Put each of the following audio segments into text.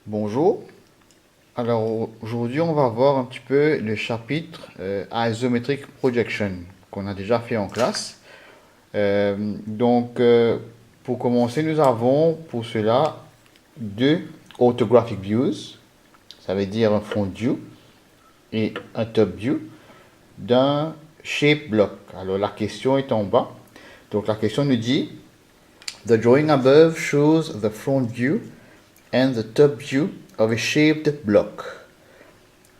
Bonjour. Alors aujourd'hui, on va voir un petit peu le chapitre Isometric Projection qu'on a déjà fait en classe. Pour commencer, nous avons pour cela deux orthographic views, ça veut dire un front view et un top view d'un shape block. Alors la question est en bas. Donc la question nous dit The drawing above shows the front view and the top view of a shaped block.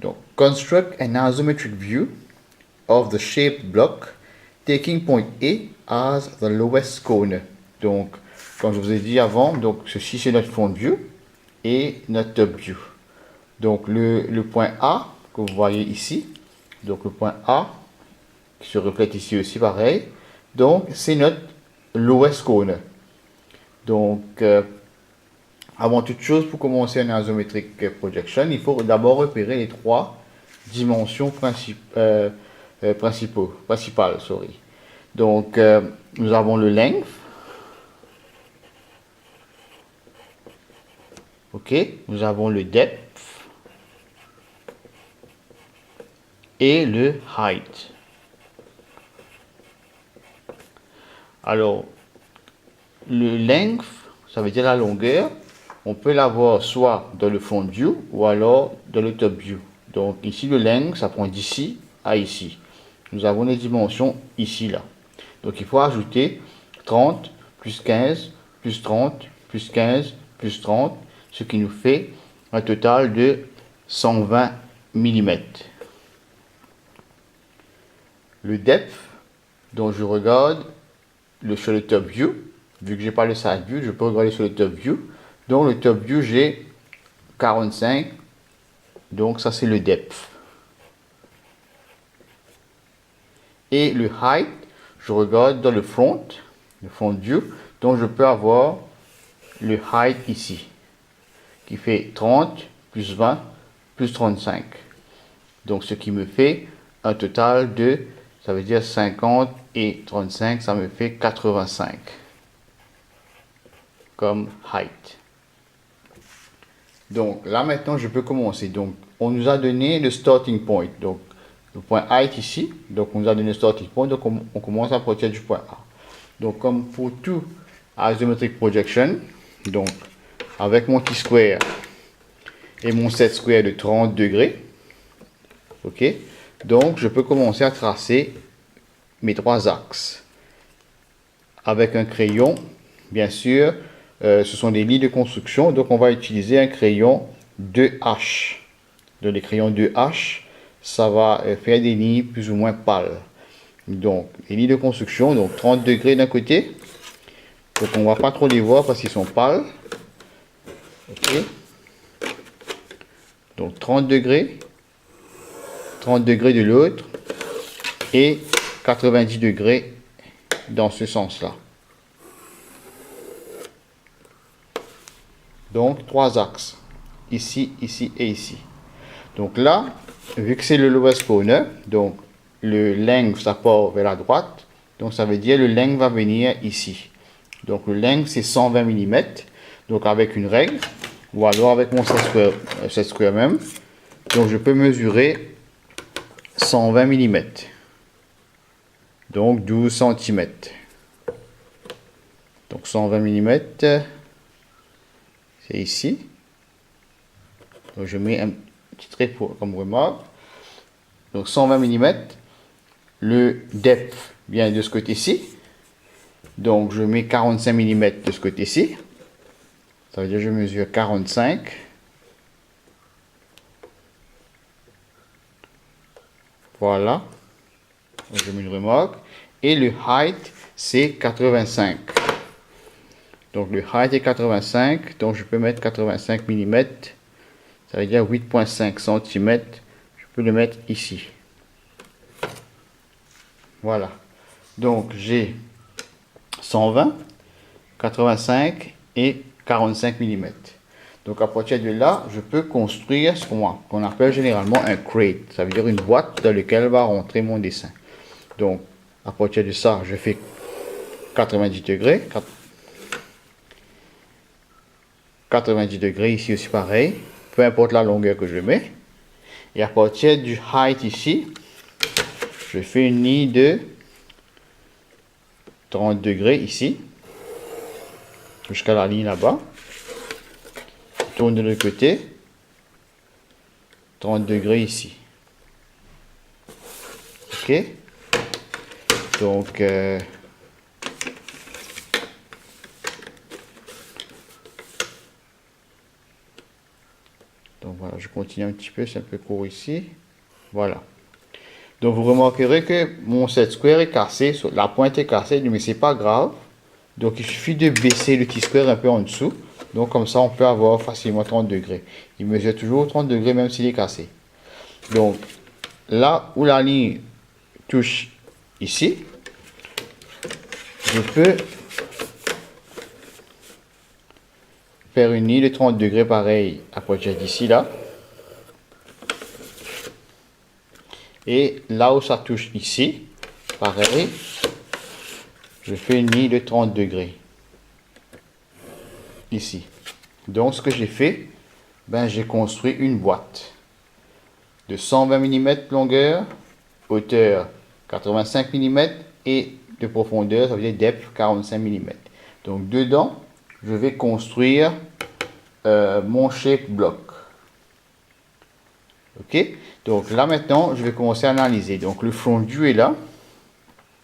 Donc, construct an isometric view of the shaped block, taking point A as the lowest corner. Donc, comme je vous ai dit avant, donc ceci c'est notre front view et notre top view. Donc, le point A que vous voyez ici, donc le point A qui se reflète ici aussi pareil, donc c'est notre lowest corner. Donc, avant toute chose, pour commencer un isometric projection, il faut d'abord repérer les trois dimensions principales. Donc, nous avons le length. Ok, nous avons le depth et le height. Alors, le length, ça veut dire la longueur. On peut l'avoir soit dans le front view ou alors dans le top view. Donc ici, le length, ça prend d'ici à ici. Nous avons les dimensions ici, là. Donc il faut ajouter 30 plus 15 plus 30 plus 15 plus 30, ce qui nous fait un total de 120 mm. Le depth, dont je regarde sur le top view, vu que j'ai pas le side view, je peux regarder sur le top view. Donc le top view, j'ai 45, donc ça c'est le depth. Et le height, je regarde dans le front view, donc je peux avoir le height ici, qui fait 30 plus 20 plus 35. Donc ce qui me fait un total de, ça veut dire 50 et 35, ça me fait 85 comme height. Donc là maintenant je peux commencer. Donc on nous a donné le starting point. Donc le point height ici. Donc on nous a donné le starting point. Donc on commence à partir du point A. Donc comme pour tout isometric projection, donc avec mon t-square et mon set square de 30 degrés, ok, donc je peux commencer à tracer mes trois axes avec un crayon. Bien sûr, ce sont des lignes de construction, donc on va utiliser un crayon 2H. Donc les crayons 2H, ça va faire des lignes plus ou moins pâles. Donc les lignes de construction, donc 30 degrés d'un côté, donc on ne va pas trop les voir parce qu'ils sont pâles. Ok. Donc 30 degrés de l'autre et 90 degrés dans ce sens-là. Donc trois axes, ici, ici et ici. Donc là, vu que c'est le lowest corner, donc le length ça part vers la droite, donc ça veut dire le length va venir ici. Donc le length c'est 120 mm, donc avec une règle, ou alors avec mon set square même, donc je peux mesurer 120 mm, donc 12 cm. Donc 120 mm, c'est ici. Donc je mets un petit trait comme remarque. Donc 120 mm. Le depth vient de ce côté-ci. Donc je mets 45 mm de ce côté-ci. Ça veut dire que je mesure 45. Voilà. Donc je mets une remarque. Et le height, c'est 85. Donc le height est 85. Donc je peux mettre 85 mm. Ça veut dire 8,5 cm. Je peux le mettre ici. Voilà. Donc j'ai 120, 85 et 45 mm. Donc à partir de là, je peux construire ce qu'on appelle généralement un crate. Ça veut dire une boîte dans laquelle va rentrer mon dessin. Donc à partir de ça, je fais 90 degrés. 90 degrés, ici aussi pareil, peu importe la longueur que je mets. Et à partir du height ici, je fais une ligne de 30 degrés ici, jusqu'à la ligne là-bas. Je tourne de l'autre côté, 30 degrés ici. Ok, donc voilà, je continue un petit peu, c'est un peu court ici. Voilà. Donc vous remarquerez que mon set square est cassé, la pointe est cassée, mais c'est pas grave. Donc il suffit de baisser le T-square un peu en dessous. Donc comme ça on peut avoir facilement 30 degrés. Il mesure toujours 30 degrés même s'il est cassé. Donc là où la ligne touche ici, je peux faire une ligne de 30 degrés pareil à partir d'ici là. Et là où ça touche ici, pareil, je fais une ligne de 30 degrés. Ici. Donc ce que j'ai fait, ben, j'ai construit une boîte de 120 mm longueur, hauteur 85 mm et de profondeur, ça veut dire depth 45 mm. Donc dedans, je vais construire mon shape block. Ok, donc là maintenant, je vais commencer à analyser. Donc le front view est là.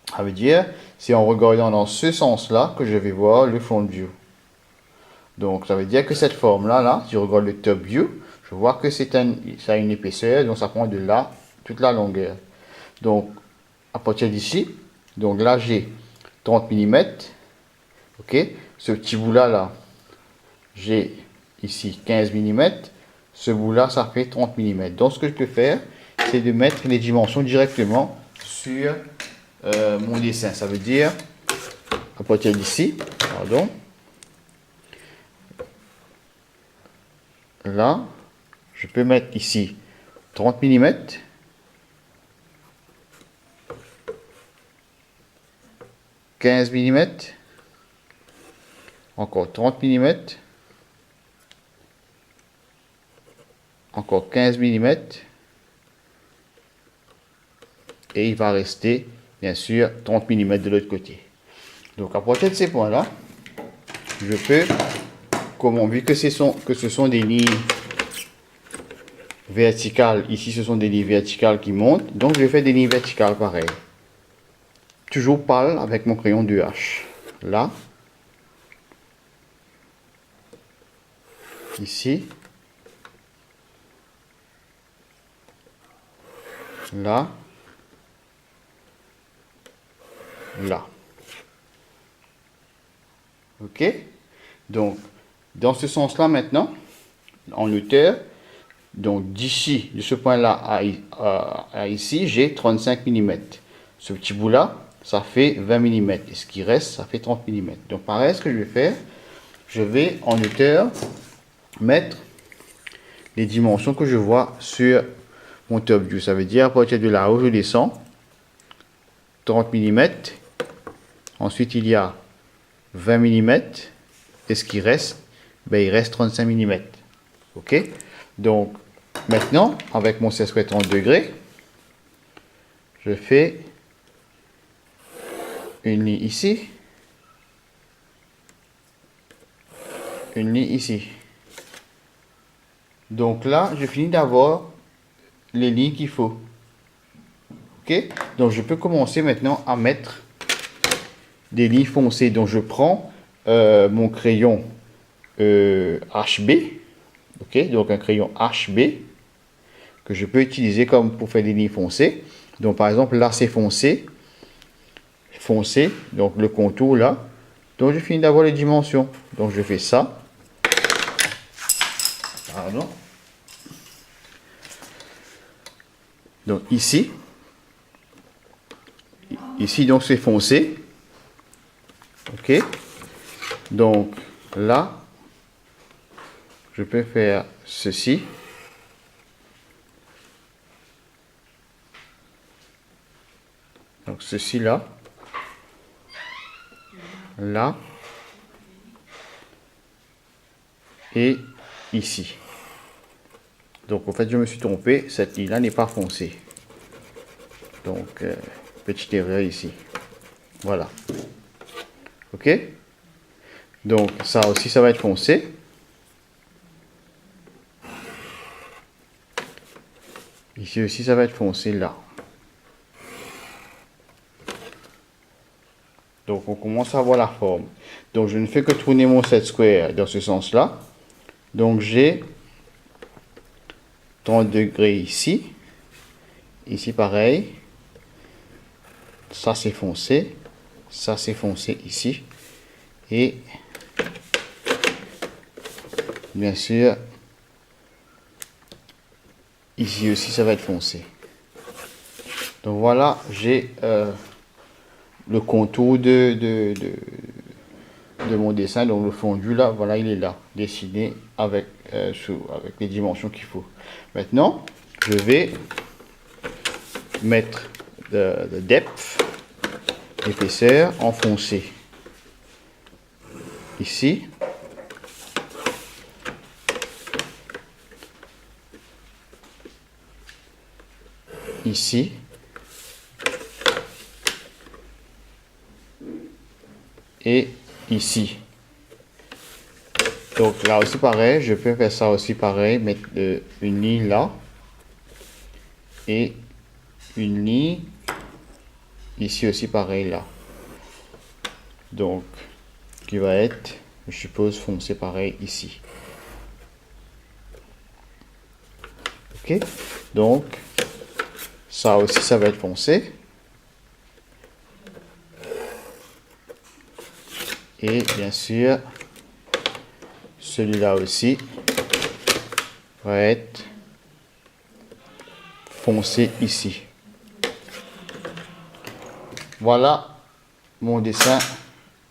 Ça veut dire, c'est en regardant dans ce sens-là que je vais voir le front view. Donc ça veut dire que cette forme-là, si je regarde le top view, je vois que ça a une épaisseur, donc ça prend de là toute la longueur. Donc à partir d'ici, donc là j'ai 30 mm. Ok, ce petit bout-là, j'ai ici 15 mm. Ce bout-là, ça fait 30 mm. Donc ce que je peux faire, c'est de mettre les dimensions directement sur mon dessin. Ça veut dire, à partir d'ici, pardon, là, je peux mettre ici 30 mm, 15 mm, encore 30 mm, encore 15 mm, et il va rester bien sûr 30 mm de l'autre côté. Donc à partir de ces points-là, je peux, vu que ce sont des lignes verticales, ici ce sont des lignes verticales qui montent, donc je vais faire des lignes verticales pareilles. Toujours pâle avec mon crayon 2H. Là, ici, là, là. Ok, donc dans ce sens-là maintenant, en hauteur, donc d'ici, de ce point-là à ici, j'ai 35 mm. Ce petit bout-là, ça fait 20 mm. Et ce qui reste, ça fait 30 mm. Donc pareil, ce que je vais faire, je vais en hauteur mettre les dimensions que je vois sur mon top view. Ça veut dire à partir de là où je descends, 30 mm. Ensuite, il y a 20 mm. Et ce qui reste, ben, il reste 35 mm. Ok, donc maintenant, avec mon set-square 30 degrés, je fais une ligne ici, une ligne ici. Donc là, je finis d'avoir les lignes qu'il faut. Ok, donc je peux commencer maintenant à mettre des lignes foncées. Donc je prends mon crayon HB, ok, donc un crayon HB que je peux utiliser comme pour faire des lignes foncées. Donc par exemple là c'est foncé, donc le contour là. Donc je finis d'avoir les dimensions. Donc je fais ça. Pardon. Donc ici donc c'est foncé. Ok, donc là je peux faire ceci. Donc ceci là, là et ici. Donc en fait je me suis trompé, cette ligne là n'est pas foncée. Donc petite erreur ici. Voilà. Ok. Donc ça aussi ça va être foncé. Ici aussi ça va être foncé là. Donc on commence à voir la forme. Donc je ne fais que tourner mon set square dans ce sens là. Donc j'ai 30 degrés ici. Ici pareil. Ça c'est foncé. Ça c'est foncé ici. Et bien sûr ici aussi ça va être foncé. Donc voilà, j'ai le contour de mon dessin. Donc le fondu là, voilà, il est là, dessiné avec, avec les dimensions qu'il faut. Maintenant, je vais mettre le depth, l'épaisseur en foncé. Ici. Ici. Et ici. Donc là aussi pareil, je peux faire ça aussi pareil, mettre une ligne là. Et une ligne ici aussi pareil là. Donc, qui va être, je suppose, foncé pareil ici. Ok, donc ça aussi ça va être foncé. Et bien sûr, celui-là aussi va être foncé ici. Voilà mon dessin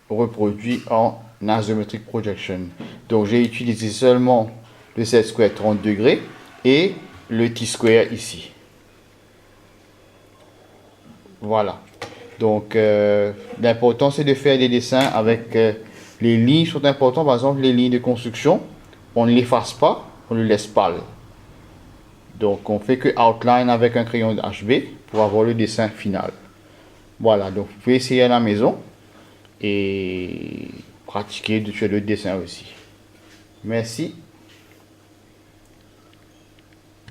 reproduit en Isometric Projection. Donc j'ai utilisé seulement le set square 30 degrés et le T-square ici. Voilà. Donc l'important c'est de faire des dessins avec les lignes sont importantes. Par exemple les lignes de construction, on ne les efface pas, on le laisse pâle. Donc on fait que outline avec un crayon HB pour avoir le dessin final. Voilà, donc vous pouvez essayer à la maison et pratiquer sur le dessin aussi. Merci.